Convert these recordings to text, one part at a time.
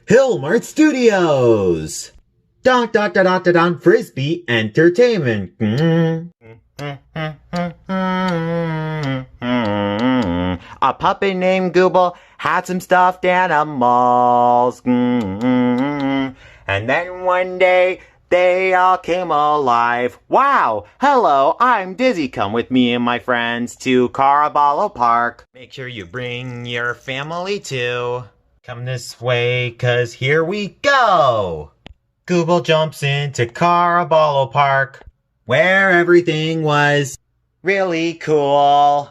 Hillmart Studios. Don Frisbee Entertainment. A puppet named Gooble had some stuffed animals. And then one day they all came alive. Wow! Hello, I'm Dizzy. Come with me and my friends to Caraballo Park. Make sure you bring your family too. Come this way, 'cause here we go! Google jumps into Caraballo Park, where everything was really cool.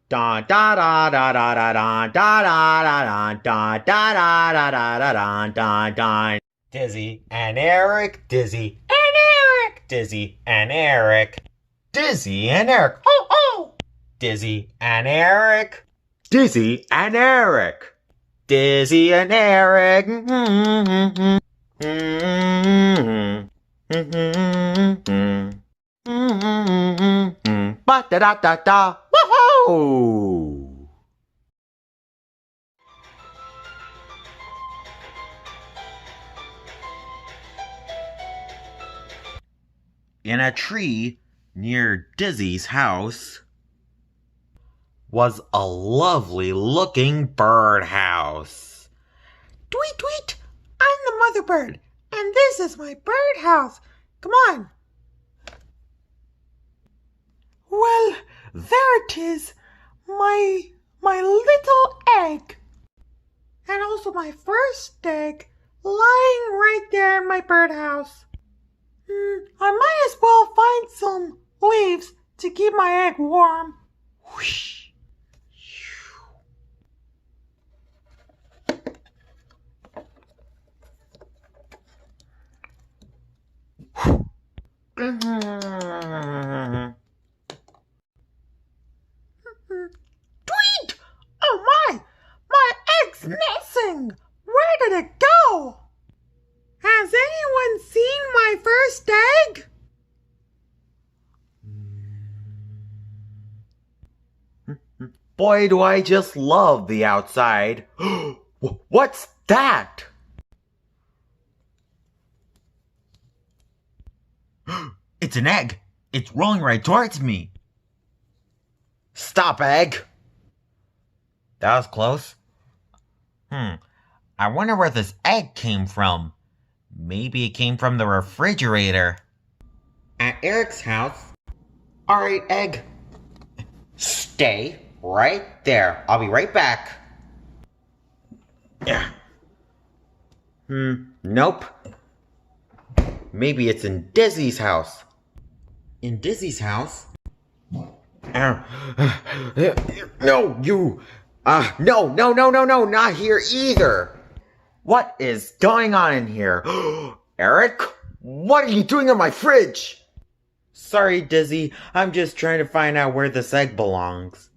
Da da da da da da da da da da da da da da da da da da da. Dizzy and Eric, Dizzy and Eric, Dizzy and Eric, Dizzy and Eric. Oh oh! Dizzy and Eric, Dizzy and Eric, Dizzy and Eric. Ba da da da da. Woohoo! In a tree near Dizzy's house was a lovely looking birdhouse. Tweet, tweet! I'm the mother bird, and this is my birdhouse. Come on. Well, there it is, my little egg. And also my first egg, lying right there in my birdhouse. I might as well find some leaves to keep my egg warm. Whoosh. Tweet! Oh my egg's missing! Where did it go? Has anyone seen my first egg? Boy, do I just love the outside. What's that? It's an egg. It's rolling right towards me. Stop, egg. That was close. I wonder where this egg came from. Maybe it came from the refrigerator. At Eric's house. Alright, egg. Stay right there. I'll be right back. Yeah. Nope. Maybe it's in Dizzy's house. In Dizzy's house? No, you. No, not here either. What is going on in here? Eric, what are you doing in my fridge? Sorry, Dizzy. I'm just trying to find out where this egg belongs.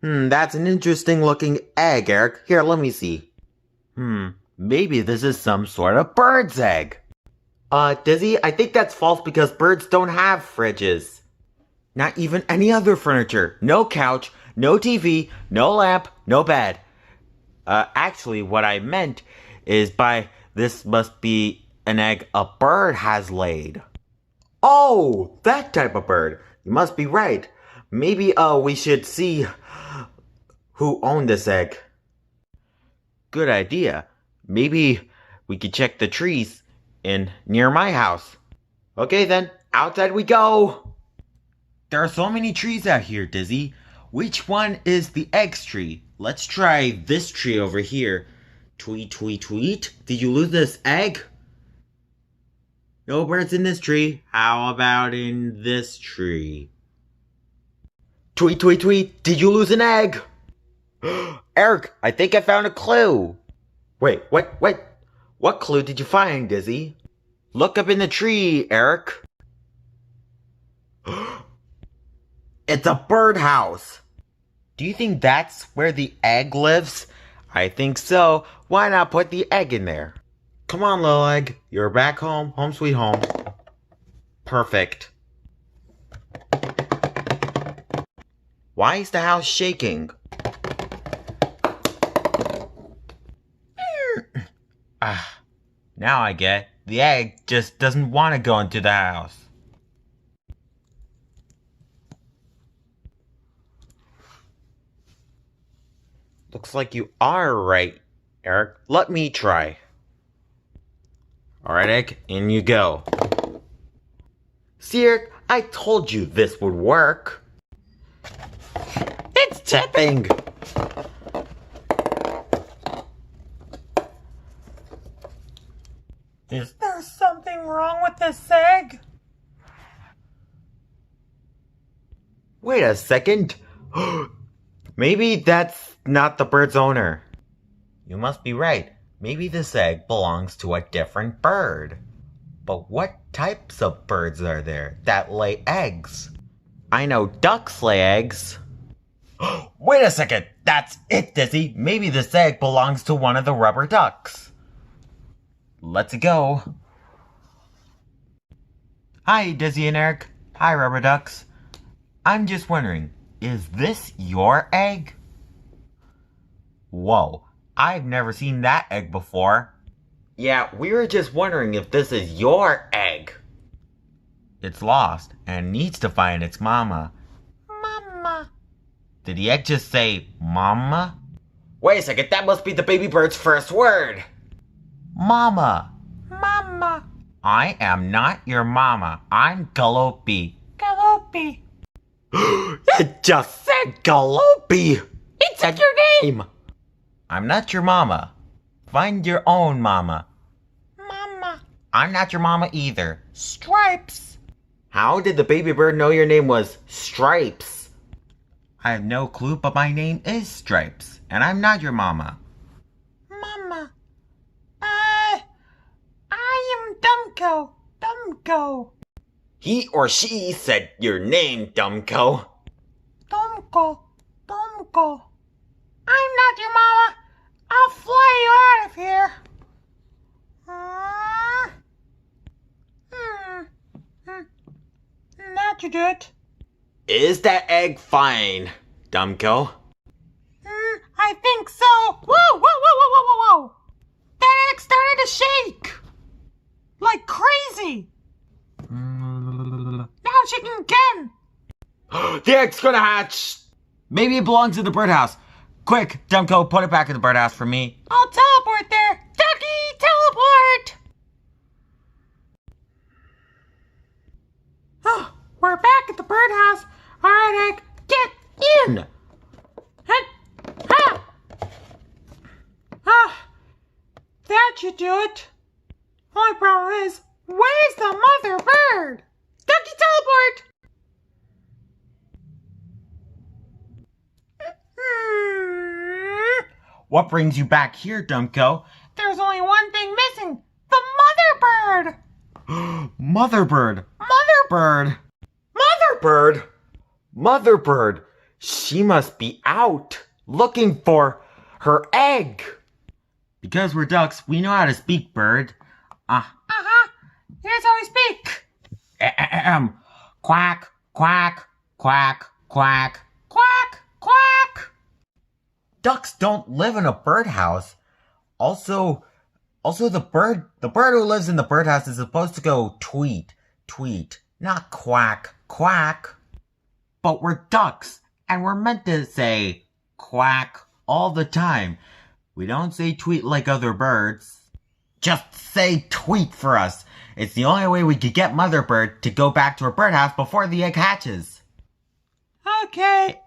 That's an interesting looking egg, Eric. Here, let me see. Maybe this is some sort of bird's egg. Dizzy, I think that's false because birds don't have fridges. Not even any other furniture. No couch, no TV, no lamp, no bed. Actually, what I meant is this must be an egg a bird has laid. Oh, that type of bird. You must be right. Maybe, we should see who owned this egg. Good idea. Maybe we could check the trees near my house. Okay then, outside we go. There are so many trees out here, Dizzy. Which one is the eggs tree? Let's try this tree over here. Tweet, tweet, tweet. Did you lose this egg? No birds in this tree. How about in this tree? Tweet, tweet, tweet. Did you lose an egg? Eric, I think I found a clue. Wait, what clue did you find, Dizzy? Look up in the tree, Eric. It's a birdhouse. Do you think that's where the egg lives? I think so. Why not put the egg in there? Come on, little egg. You're back home. Home sweet home. Perfect. Why is the house shaking? Ah, now I get it. The egg just doesn't want to go into the house. Looks like you are right, Eric. Let me try. Alright, egg, in you go. See, Eric, I told you this would work. It's tipping! Is there something wrong with this egg? Wait a second. Maybe that's not the bird's owner. You must be right. Maybe this egg belongs to a different bird. But what types of birds are there that lay eggs? I know ducks lay eggs. Wait a second. That's it, Dizzy. Maybe this egg belongs to one of the rubber ducks. Let's go. Hi, Dizzy and Eric. Hi, rubber ducks. I'm just wondering, is this your egg? Whoa, I've never seen that egg before. Yeah, we were just wondering if this is your egg. It's lost and needs to find its mama. Mama. Did the egg just say mama? Wait a second, that must be the baby bird's first word. Mama. Mama. I am not your mama. I'm Galopi. Galopi. It just said Galopi. It said your name. I'm not your mama. Find your own mama. Mama. I'm not your mama either. Stripes. How did the baby bird know your name was Stripes? I have no clue, but my name is Stripes, and I'm not your mama. Mama. I am Dumko. Dumko. He or she said your name, Dumko. Dumko. Dumko. I'm not your mama. I'll fly you out of here. That you do it. Is that egg fine, Dumko? I think so. Whoa, whoa, whoa, whoa, whoa, whoa, whoa. That egg started to shake. Like crazy. Now it's shaking again. The egg's gonna hatch. Maybe it belongs in the birdhouse. Quick, Dumko, put it back in the birdhouse for me. I'll teleport there. Ducky, teleport. Oh, we're back at the birdhouse. All right, egg, get in. That should do it. Only problem is, where's the mother bird? Ducky, teleport. What brings you back here, Dumko? There's only one thing missing. The mother bird. Mother bird. Mother Bird. Mother bird. Mother bird. She must be out looking for her egg. Because we're ducks, we know how to speak bird. Here's how we speak. Quack, quack, quack, quack. Quack, quack. Ducks don't live in a birdhouse. Also the bird who lives in the birdhouse is supposed to go tweet, tweet, not quack, quack. But we're ducks, and we're meant to say quack all the time. We don't say tweet like other birds. Just say tweet for us. It's the only way we could get Mother Bird to go back to her birdhouse before the egg hatches. Okay.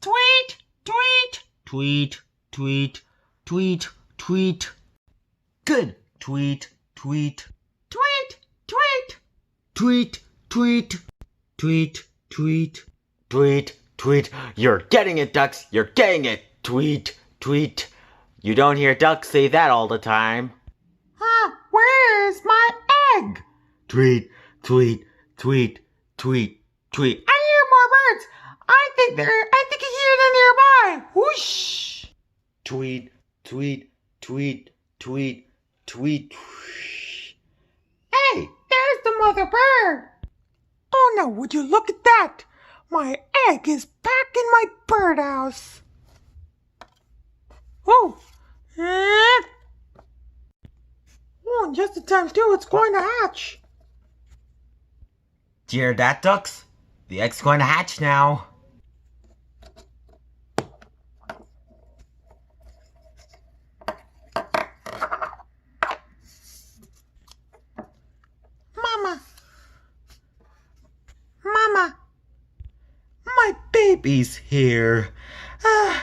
Tweet, tweet. Tweet, tweet, tweet, tweet. Good. Tweet, tweet. Tweet, tweet. Tweet, tweet. Tweet, tweet. Tweet, tweet. You're getting it, ducks. You're getting it. Tweet, tweet. You don't hear ducks say that all the time. Where's my egg? Tweet, tweet, tweet, tweet, tweet. I hear more birds. I think I hear them nearby. Whoosh. Tweet, tweet, tweet, tweet, tweet. Hey, there's the mother bird. Oh no, would you look at that? My egg is back in my birdhouse. Oh. and just in time too, it's going to hatch. Do you hear that, ducks? The egg's going to hatch now. Mama, my baby's here. I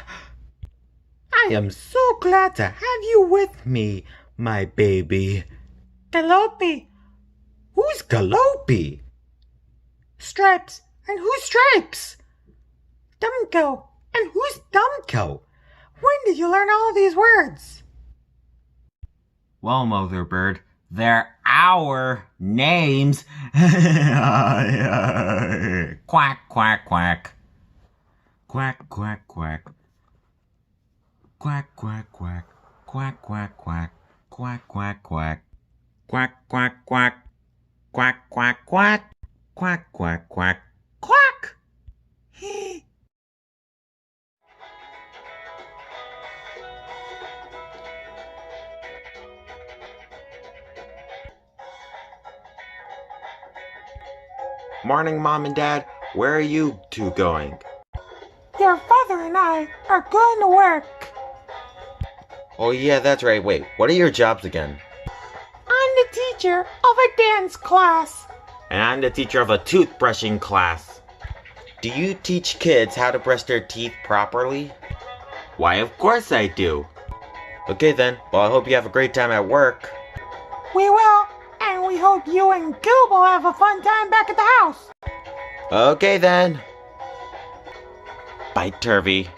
am so glad to have you with me, my baby. Galopi. Who's Galopi? Stripes. And who's Stripes? Dumko. And who's Dumko? When did you learn all of these words? Well, Mother Bird, they're our names. Quack, quack, quack. Quack, quack, quack. Quack, quack, quack. Quack, quack, quack. Quack, quack, quack. Quack, quack, quack. Quack, quack, quack. Quack, quack, quack. Quack! Morning, Mom and Dad. Where are you two going? Your father and I are going to work. Oh, yeah, that's right. Wait, what are your jobs again? I'm the teacher of a dance class. And I'm the teacher of a toothbrushing class. Do you teach kids how to brush their teeth properly? Why, of course I do. Okay then, well, I hope you have a great time at work. We will, and we hope you and Google have a fun time back at the house. Okay then. Bye, Turvy.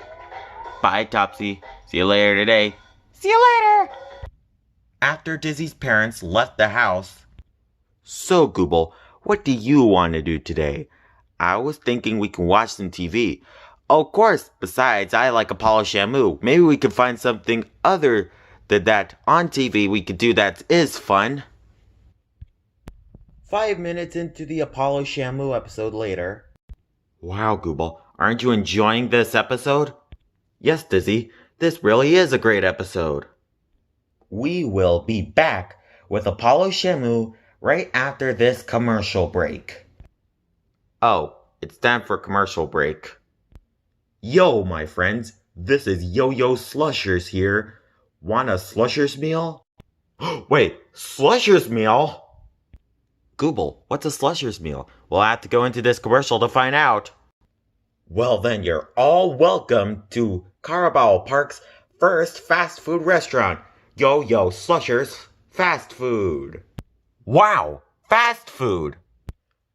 Bye, Topsy. See you later today. See you later. After Dizzy's parents left the house. So, Google, what do you want to do today? I was thinking we can watch some TV. Of course, besides, I like Apollo Shamu. Maybe we could find something other than that on TV we could do that is fun. 5 minutes into the Apollo Shamu episode later. Wow, Google, aren't you enjoying this episode? Yes, Dizzy, this really is a great episode. We will be back with Apollo Shamu right after this commercial break. Oh, it's time for commercial break. Yo, my friends, this is Yo-Yo Slushers here. Want a Slushers meal? Wait, Slushers meal? Google, what's a Slushers meal? We'll have to go into this commercial to find out. Well then, you're all welcome to Carabao Park's first fast food restaurant, Yo-Yo Slushers Fast Food. Wow, fast food!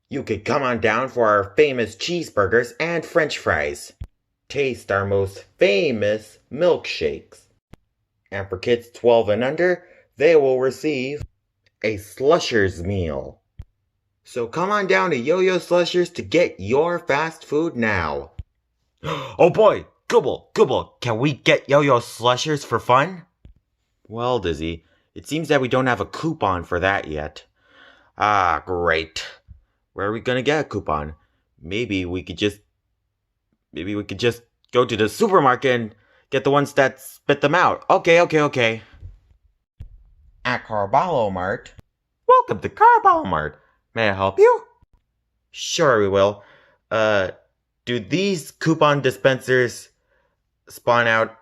You could come on down for our famous cheeseburgers and french fries. Taste our most famous milkshakes. And for kids 12 and under, they will receive a Slushers meal. So come on down to Yo-Yo Slushers to get your fast food now. Oh boy, Google, can we get Yo-Yo Slushers for fun? Well, Dizzy, it seems that we don't have a coupon for that yet. Ah, great. Where are we gonna get a coupon? Maybe we could just go to the supermarket and get the ones that spit them out. Okay. At Carballo Mart. Welcome to Carballo Mart. May I help you? Sure, we will. Do these coupon dispensers spawn out,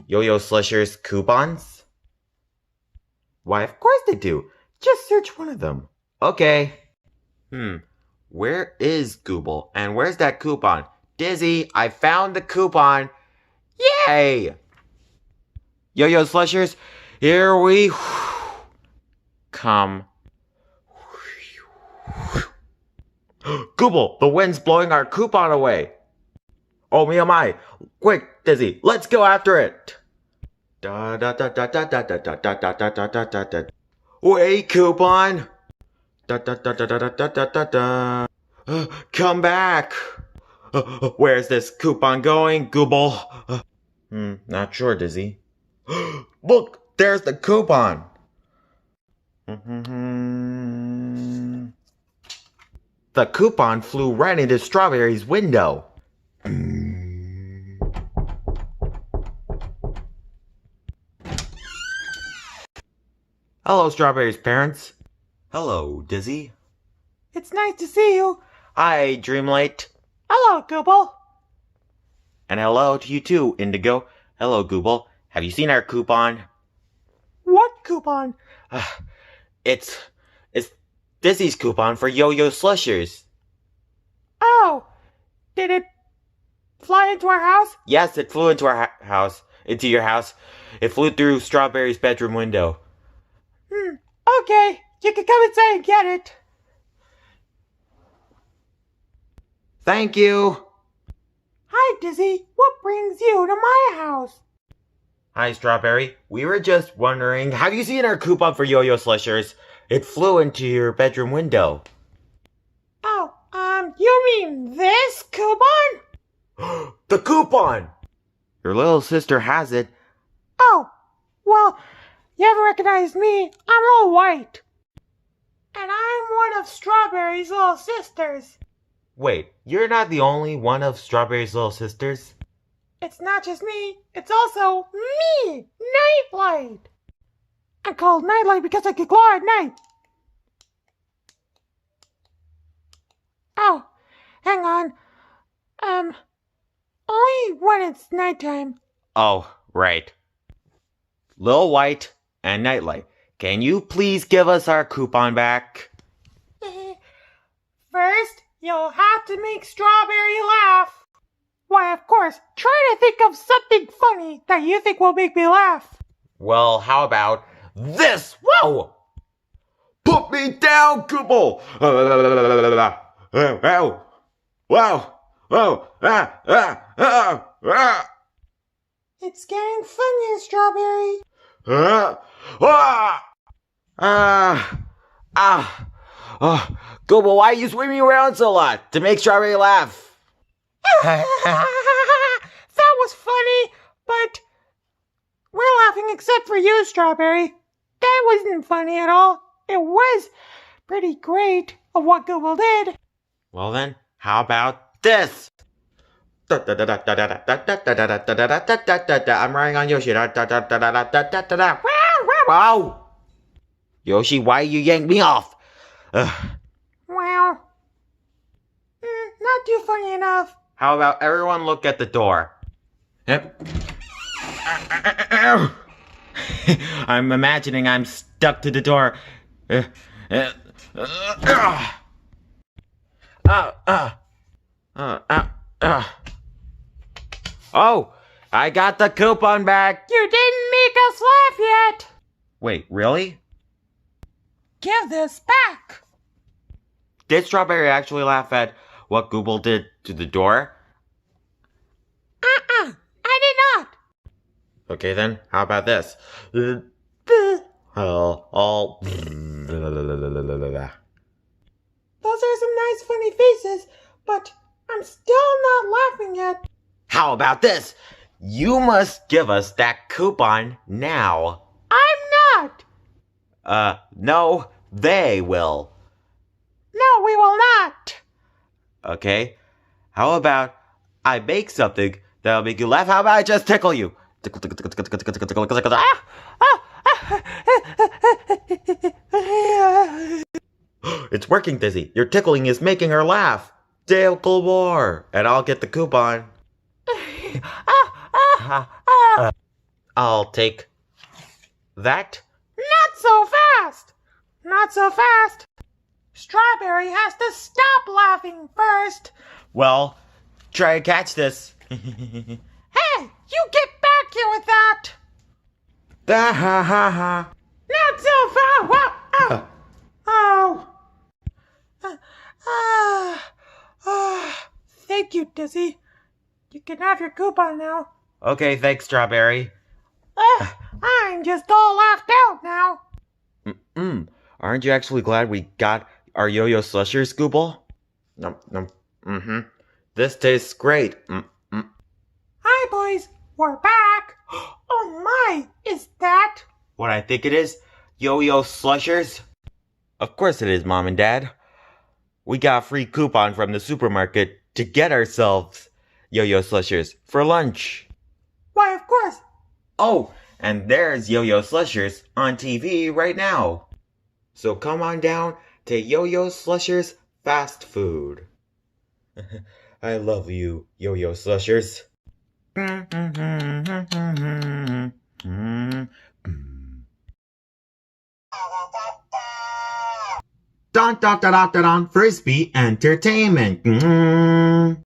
Yo-Yo Slushers coupons? Why, of course they do. Just search one of them. Okay. Where is Google? And where's that coupon? Dizzy, I found the coupon. Yay! Yo-Yo Slushers, here we come. Google, the wind's blowing our coupon away. Oh me, oh my. Quick, Dizzy, let's go after it. Da da da da da da da da da da da da da da. Wait, coupon. Da da da da da da da da da. Come back. Where's this coupon going, Google? Not sure, Dizzy. Look, there's the coupon. The coupon flew right into Strawberry's window. Hello, Strawberry's parents. Hello, Dizzy. It's nice to see you. Hi, Dreamlight. Hello, Gooble. And hello to you too, Indigo. Hello, Gooble. Have you seen our coupon? What coupon? It's Dizzy's coupon for Yo-Yo Slushers. Oh, did it fly into our house? Yes, it flew into our house. Into your house. It flew through Strawberry's bedroom window. Okay, you can come inside and get it. Thank you. Hi, Dizzy. What brings you to my house? Hi, Strawberry. We were just wondering, have you seen our coupon for Yo-Yo Slushers? It flew into your bedroom window. Oh, you mean this coupon? The coupon! Your little sister has it. Oh, well, you haven't recognized me. I'm Little White. And I'm one of Strawberry's little sisters. Wait, you're not the only one of Strawberry's little sisters? It's not just me, it's also me, Nightlight. I'm called Nightlight because I can glow at night. Oh, hang on. Only when it's nighttime. Oh, right. Lil White and Nightlight, can you please give us our coupon back? First, you'll have to make Strawberry laugh. Why, of course, try to think of something funny that you think will make me laugh. Well, how about this? Whoa! Put me down, Gooble! Wow! Wow! Whoa! It's getting funnier, Strawberry. Gooble, why are you swimming around so lot? To make Strawberry laugh. That was funny, but we're laughing except for you, Strawberry. That wasn't funny at all. It was pretty great of what Google did. Well then, how about this? I'm riding on Yoshi. Wow! Yoshi, why you yank me off? Well, not too funny enough. How about everyone look at the door? Yep. I'm imagining I'm stuck to the door. Oh, I got the coupon back. You didn't make us laugh yet. Wait, really? Give this back. Did Strawberry actually laugh at what Google did to the door? I did not. Okay then, how about this? Those are some nice funny faces, but I'm still not laughing yet. How about this? You must give us that coupon now. I'm not. No, they will. No, we will not. Okay? How about I make something that'll make you laugh? How about I just tickle you? Tickle, tickle, tickle, tickle, tickle, tickle, tickle, tickle. It's working, Dizzy. Your tickling is making her laugh. Tickle more, and I'll get the coupon. I'll take that. Not so fast. Not so fast. Strawberry has to stop laughing first. Well, try and catch this. Hey, you get back here with that. Ha ha ha. Not so fast. Thank you, Dizzy. You can have your coupon now. Okay, thanks, Strawberry. I'm just all laughed out now. Aren't you actually glad we got our Yo-Yo Slushers, Gooble? No. This tastes great. Hi, boys. We're back. Oh my, is that? What I think it is? Yo-Yo Slushers? Of course it is, Mom and Dad. We got a free coupon from the supermarket to get ourselves Yo-Yo Slushers for lunch. Why, of course. Oh, And there's Yo-Yo Slushers on TV right now. So come on down to Yo-Yo Slushers Fast Food. I love you, Yo-Yo Slushers. Dun dun dun dun dun, Frisbee Entertainment.